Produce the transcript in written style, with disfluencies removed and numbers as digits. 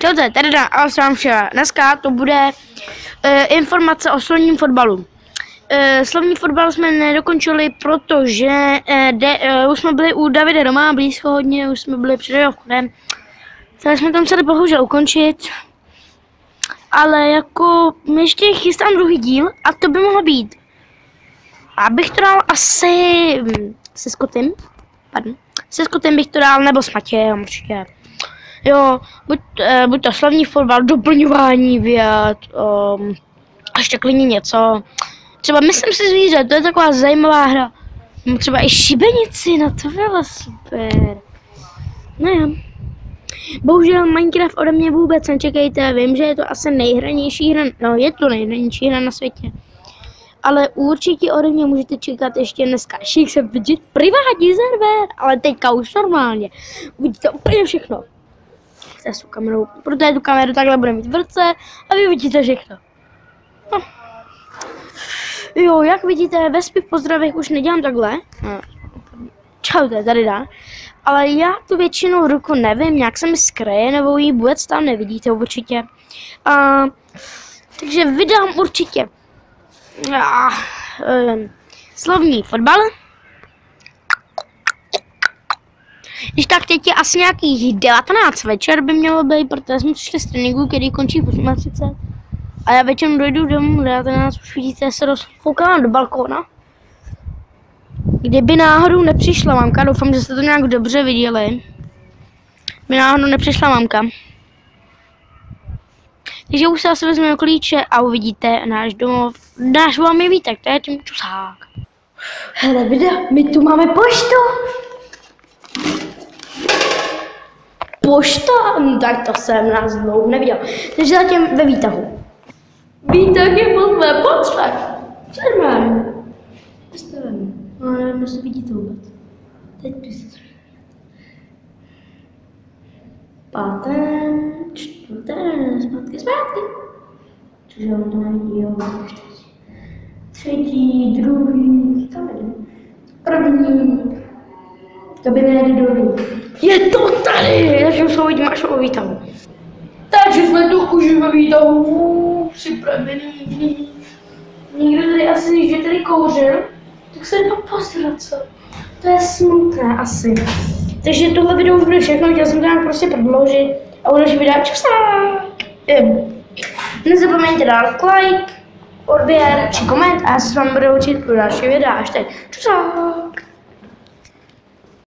Čaute, tady Alsám včera. Dneska to bude informace o slovním fotbalu. Slovní fotbal jsme nedokončili, protože už jsme byli u Davida doma, blízko hodně, už jsme byli před obchodem. Tak jsme tam museli bohužel ukončit. Ale jako ještě chystám druhý díl a to by mohlo být. Abych to dal asi se Scottem. Pardon. Se Scottem bych to dal, nebo s Matějem určitě. Jo, buď to slovní fotbal, doplňování vět, ještě klidně něco. Třeba myslím si zvíře, to je taková zajímavá hra. Třeba i šibenici, no to bylo super. No. Bohužel Minecraft ode mě vůbec nečekejte, vím, že je to asi nejhranější hra, no je to nejhranější hra na světě. Ale určitě ode mě můžete čekat ještě dneska, že jsem vidět privátní server, ale teďka už normálně. Uvidíte úplně všechno. S tou kamerou, protože tu kameru takhle bude mít v ruce a vy vidíte všechno. No. Jo, jak vidíte, ve svých pozdravech už nedělám takhle. Čau, to je tady dá. Ale já tu většinou ruku nevím, nějak se mi skryje, nebo ji vůbec tam nevidíte určitě. Takže vydám určitě slovní fotbal. Když tak teď je asi nějakých 19 večer by mělo být, protože jsme přišli z tréninku, který končí v 18:30. A já většinou dojdu domů, 19, už vidíte, se rozfoukám do balkóna. Kdyby náhodou nepřišla mamka, doufám, že jste to nějak dobře viděli. Kdyby náhodou nepřišla mamka. Takže už se asi vezmeme klíče a uvidíte náš domov. Náš vám je vítek, to je tím čusák. Hele, videa, my tu máme poštu. Pošta? No, tak to jsem nás dlouho neviděl. Takže zatím ve výtahu. Výtah je pod mé poslech. Normálně. No, nevím, jestli vidíte vůbec. Teď přesně. Pátém, čtvrtém, zpátky. Cože on to nevidí, jo, třetí, druhý, tam jde. První, kabinet dolů. Je to tady, takže už ho vidím až o výtahu. Takže jsme tu už ve výtahu připravený. Někdo tady asi, že tady kouřil, tak se jde pozdrat, co? To je smutné asi. Takže tohle video už bude všechno, chtěl jsem to nějak prostě prodloužit a u další videa čusák. Nezapomeňte dát like, odběr či koment a já se s vámi budu učit pro další videa. Až teď čusák.